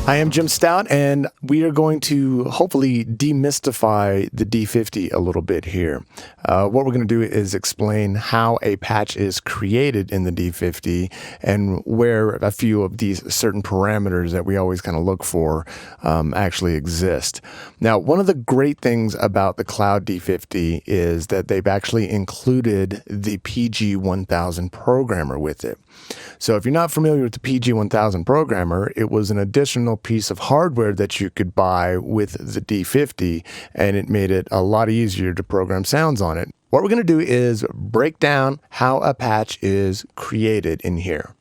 I am Jim Stout, and we are going to hopefully demystify the D-50 a little bit here. What we're going to do is explain how a patch is created in the D-50 and where a few of these certain parameters that we always kind of look for actually exist. Now, one of the great things about the Cloud D-50 is that they've actually included the PG-1000 programmer with it. So if you're not familiar with the PG-1000 programmer, it was an additional piece of hardware that you could buy with the D-50, and it made it a lot easier to program sounds on it. What we're going to do is break down how a patch is created in here.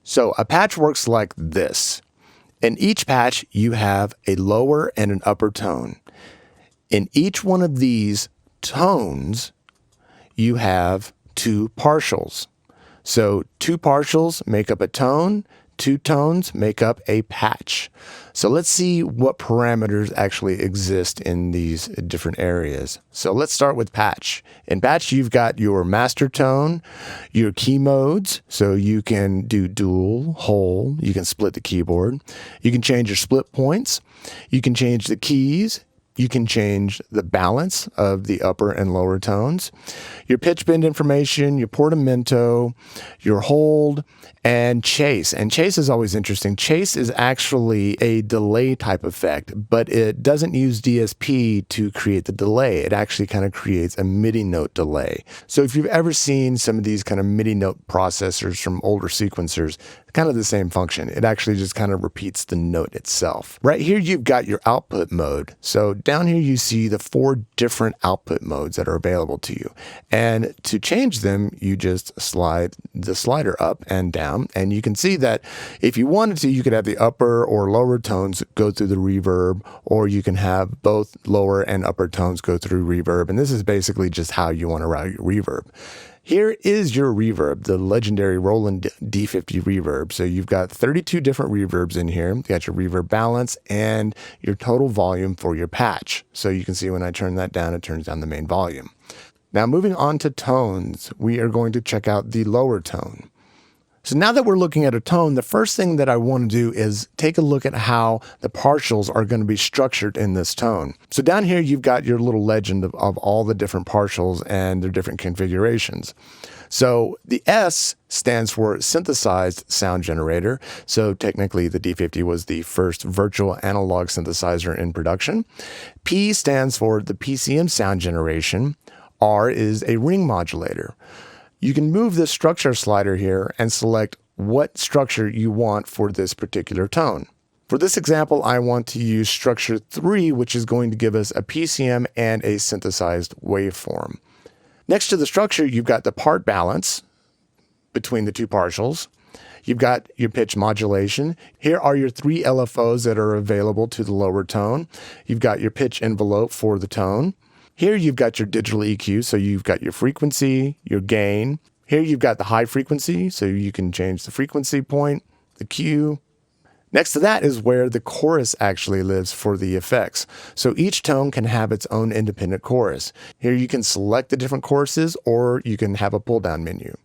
So a patch works like this. In each patch, you have a lower and an upper tone. In each one of these tones, you have two partials. So two partials make up a tone, two tones make up a patch. So let's see what parameters actually exist in these different areas. So let's start with patch. In patch, you've got your master tone, your key modes. So you can do dual, whole, you can split the keyboard. You can change your split points. You can change the keys. You can change the balance of the upper and lower tones, your pitch bend information, your portamento, your hold, and chase. And chase is always interesting. Chase is actually a delay type effect, but it doesn't use DSP to create the delay. It actually kind of creates a MIDI note delay. So if you've ever seen some of these kind of MIDI note processors from older sequencers, kind of the same function. It actually just kind of repeats the note itself. Right here, you've got your output mode. So down here, you see the 4 different output modes that are available to you. And to change them, you just slide the slider up and down. And you can see that if you wanted to, you could have the upper or lower tones go through the reverb, or you can have both lower and upper tones go through reverb. And this is basically just how you want to route your reverb. Here is your reverb, the legendary Roland D-50 reverb. So you've got 32 different reverbs in here. You got your reverb balance and your total volume for your patch. So you can see when I turn that down, it turns down the main volume. Now moving on to tones, we are going to check out the lower tone. So now that we're looking at a tone, the first thing that I want to do is take a look at how the partials are going to be structured in this tone. So down here, you've got your little legend of all the different partials and their different configurations. So the S stands for synthesized sound generator. So technically the D-50 was the first virtual analog synthesizer in production. P stands for the PCM sound generation. R is a ring modulator. You can move this structure slider here and select what structure you want for this particular tone. For this example, I want to use structure 3, which is going to give us a PCM and a synthesized waveform. Next to the structure, you've got the part balance between the two partials. You've got your pitch modulation. Here are your 3 LFOs that are available to the lower tone. You've got your pitch envelope for the tone. Here you've got your digital EQ, so you've got your frequency, your gain. Here you've got the high frequency, so you can change the frequency point, the Q. Next to that is where the chorus actually lives for the effects. So each tone can have its own independent chorus. Here you can select the different choruses, or you can have a pull-down menu.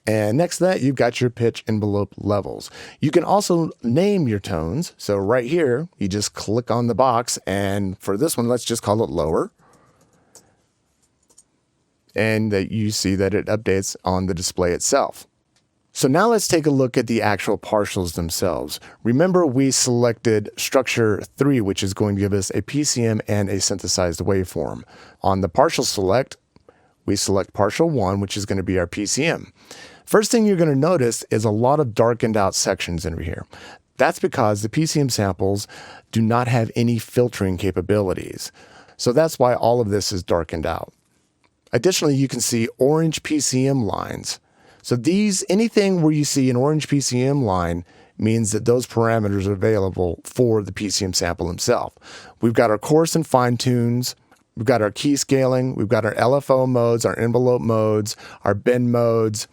And next to that, you've got your pitch envelope levels. You can also name your tones. So right here, you just click on the box, and for this one, let's just call it lower. And that you see that it updates on the display itself. So now let's take a look at the actual partials themselves. Remember, we selected structure 3, which is going to give us a PCM and a synthesized waveform. On the partial select, we select partial 1, which is going to be our PCM. First thing you're going to notice is a lot of darkened out sections over here. That's because the PCM samples do not have any filtering capabilities. So that's why all of this is darkened out. Additionally, you can see orange PCM lines. So anything where you see an orange PCM line means that those parameters are available for the PCM sample himself. We've got our coarse and fine tunes. We've got our key scaling. We've got our LFO modes, our envelope modes, our bend modes.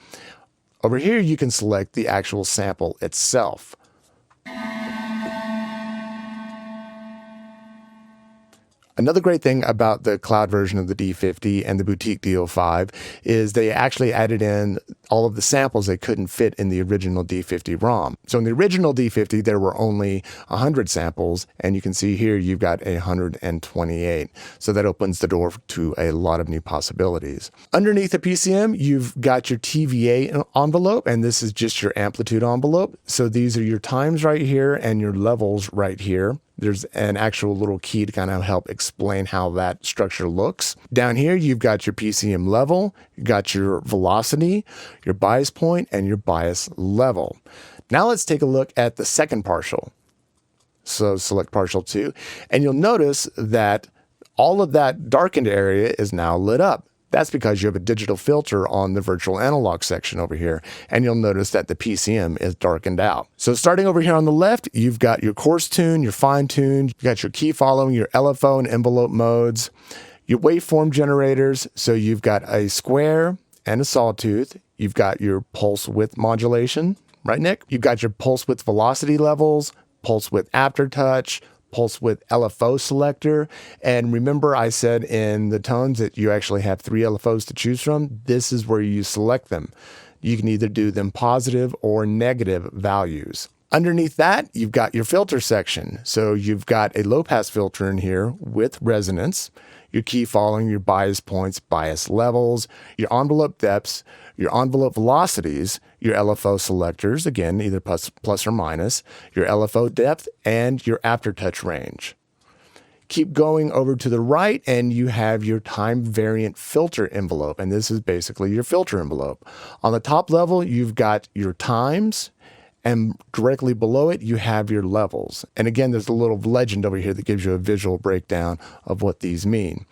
Over here, you can select the actual sample itself. Another great thing about the cloud version of the D50 and the boutique D05 is they actually added in all of the samples they couldn't fit in the original D50 ROM. So in the original D50, there were only 100 samples, and you can see here you've got 128. So that opens the door to a lot of new possibilities. Underneath the PCM, you've got your TVA envelope, and this is just your amplitude envelope. So these are your times right here and your levels right here. There's an actual little key to kind of help explain how that structure looks. Down here, you've got your PCM level, you've got your velocity, your bias point, and your bias level. Now let's take a look at the second partial. So select partial 2, and you'll notice that all of that darkened area is now lit up. That's because you have a digital filter on the virtual analog section over here, and you'll notice that the PCM is darkened out. So starting over here on the left, you've got your coarse tune, your fine tune, you've got your key following, your LFO and envelope modes, your waveform generators. So you've got a square and a sawtooth. You've got your pulse width modulation, right, Nick? You've got your pulse width velocity levels, pulse width aftertouch, pulse width LFO selector. And remember I said in the tones that you actually have 3 LFOs to choose from. This is where you select them. You can either do them positive or negative values. Underneath that, you've got your filter section. So you've got a low pass filter in here with resonance, your key following, your bias points, bias levels, your envelope depths, your envelope velocities, your LFO selectors, again, either plus or minus, your LFO depth, and your aftertouch range. Keep going over to the right, and you have your time variant filter envelope, and this is basically your filter envelope. On the top level, you've got your times, and directly below it, you have your levels. And again, there's a little legend over here that gives you a visual breakdown of what these mean.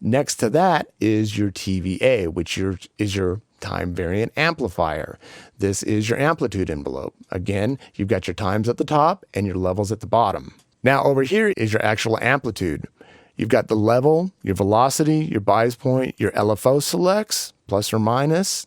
Next to that is your TVA, which is your time variant amplifier. This is your amplitude envelope. Again, you've got your times at the top and your levels at the bottom. Now over here is your actual amplitude. You've got the level, your velocity, your bias point, your LFO selects, plus or minus,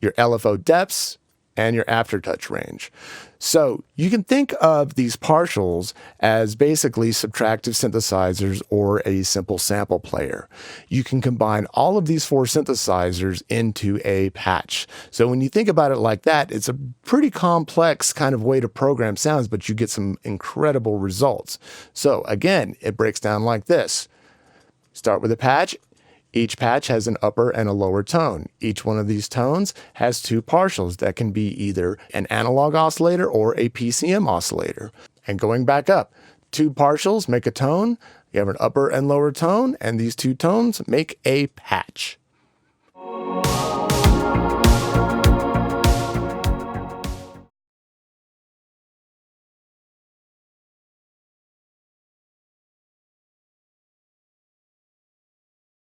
your LFO depths, and your aftertouch range. So you can think of these partials as basically subtractive synthesizers or a simple sample player. You can combine all of these 4 synthesizers into a patch. So when you think about it like that, it's a pretty complex kind of way to program sounds, but you get some incredible results. So again, it breaks down like this. Start with a patch. Each patch has an upper and a lower tone. Each one of these tones has 2 partials that can be either an analog oscillator or a PCM oscillator. And going back up, 2 partials make a tone. You have an upper and lower tone, and these 2 tones make a patch.